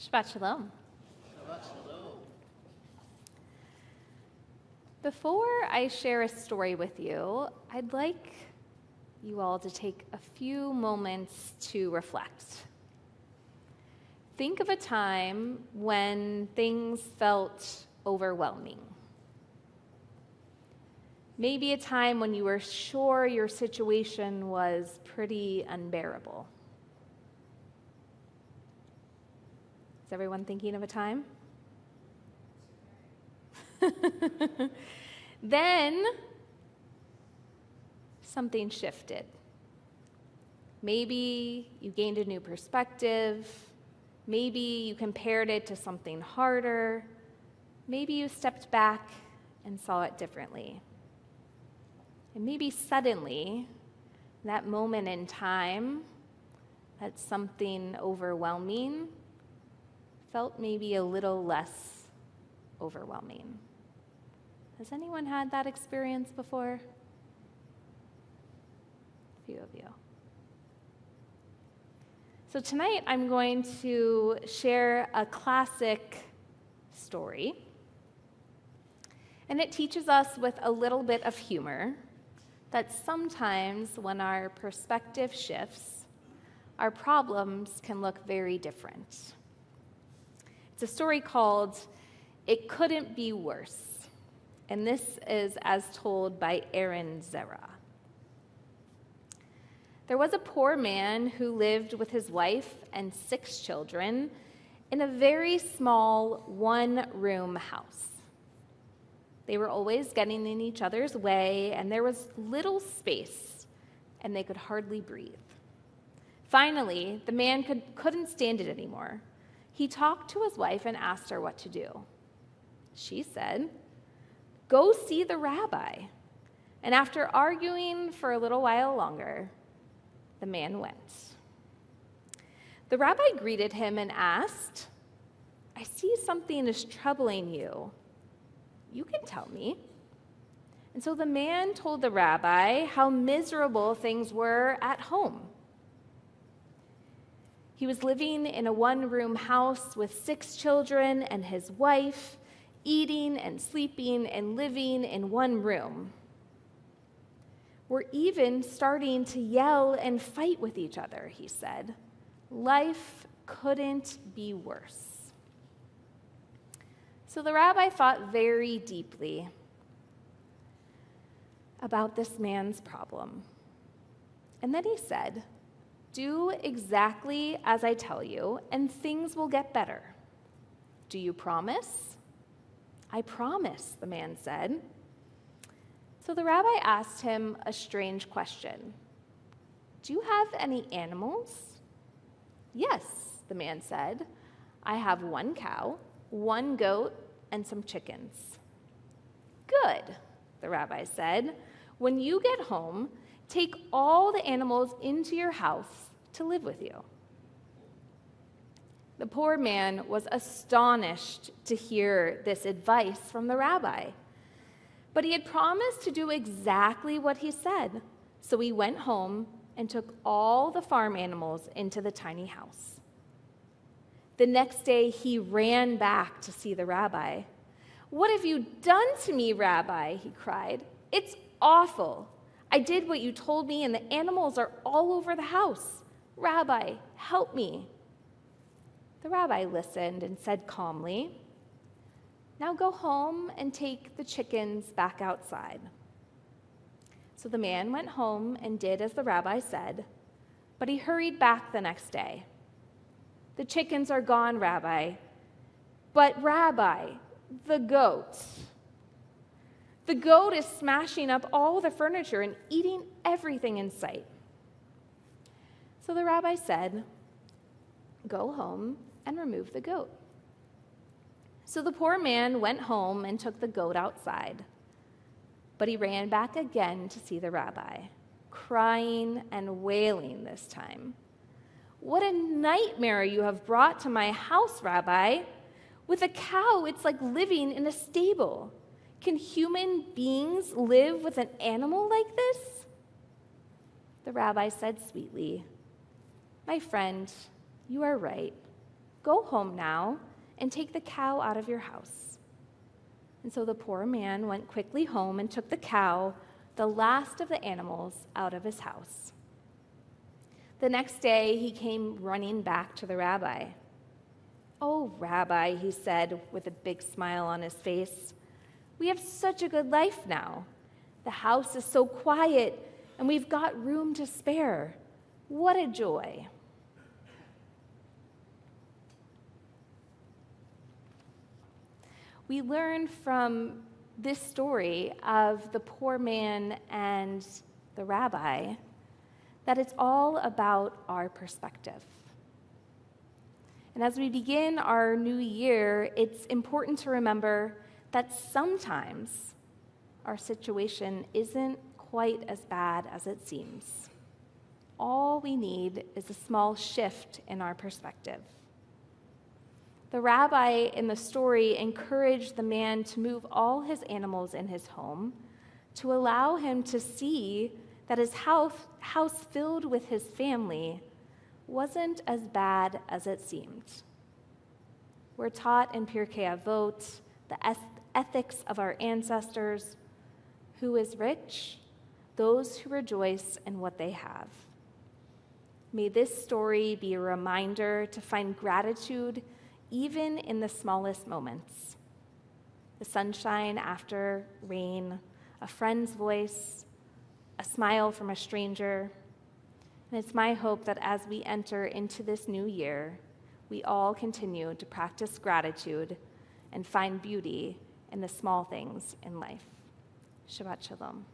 Shabbat Shalom. Shabbat Shalom. Before I share a story with you, I'd like you all to take a few moments to reflect. Think of a time when things felt overwhelming. Maybe a time when you were sure your situation was pretty unbearable. Is everyone thinking of a time? Then something shifted. Maybe you gained a new perspective. Maybe you compared it to something harder. Maybe you stepped back and saw it differently. And maybe suddenly, that moment in time, that something overwhelming felt maybe a little less overwhelming. Has anyone had that experience before? A few of you. So tonight I'm going to share a classic story. And it teaches us with a little bit of humor that sometimes when our perspective shifts, our problems can look very different. It's a story called It Couldn't Be Worse. And this is as told by Aaron Zera. There was a poor man who lived with his wife and 6 children in a very small one-room house. They were always getting in each other's way, and there was little space, and they could hardly breathe. Finally, the man couldn't stand it anymore. He talked to his wife and asked her what to do. She said, "Go see the rabbi." And after arguing for a little while longer, the man went. The rabbi greeted him and asked, "I see something is troubling you. You can tell me." And so the man told the rabbi how miserable things were at home. He was living in a one-room house with 6 children and his wife, eating and sleeping and living in one room. We're even starting to yell and fight with each other, he said. Life couldn't be worse. So the rabbi thought very deeply about this man's problem. And then he said, "Do exactly as I tell you, and things will get better. Do you promise?" "I promise," the man said. So the rabbi asked him a strange question. "Do you have any animals?" "Yes," the man said. "I have 1 cow, 1 goat, and some chickens." "Good," the rabbi said. "When you get home, take all the animals into your house to live with you." The poor man was astonished to hear this advice from the rabbi. But he had promised to do exactly what he said. So he went home and took all the farm animals into the tiny house. The next day, he ran back to see the rabbi. "What have you done to me, Rabbi?" he cried. "It's awful. I did what you told me, and the animals are all over the house. Rabbi, help me." The rabbi listened and said calmly, "Now go home and take the chickens back outside." So the man went home and did as the rabbi said, but he hurried back the next day. "The chickens are gone, Rabbi." "But Rabbi, the goat. The goat is smashing up all the furniture and eating everything in sight." So the rabbi said, "Go home and remove the goat." So the poor man went home and took the goat outside. But he ran back again to see the rabbi, crying and wailing this time. "What a nightmare you have brought to my house, Rabbi. With a cow, it's like living in a stable. Can human beings live with an animal like this?" The rabbi said sweetly, "My friend, you are right. Go home now and take the cow out of your house." And so the poor man went quickly home and took the cow, the last of the animals, out of his house. The next day, he came running back to the rabbi. "Oh, Rabbi," he said with a big smile on his face, "we have such a good life now. The house is so quiet, and we've got room to spare. What a joy." We learn from this story of the poor man and the rabbi that it's all about our perspective. And as we begin our new year, it's important to remember that sometimes our situation isn't quite as bad as it seems. All we need is a small shift in our perspective. The rabbi in the story encouraged the man to move all his animals in his home to allow him to see that his house filled with his family wasn't as bad as it seemed. We're taught in Pirkei Avot the ethics of our ancestors. Who is rich? Those who rejoice in what they have. May this story be a reminder to find gratitude even in the smallest moments. The sunshine after rain, a friend's voice, a smile from a stranger. And it's my hope that as we enter into this new year, we all continue to practice gratitude and find beauty in the small things in life. Shabbat Shalom.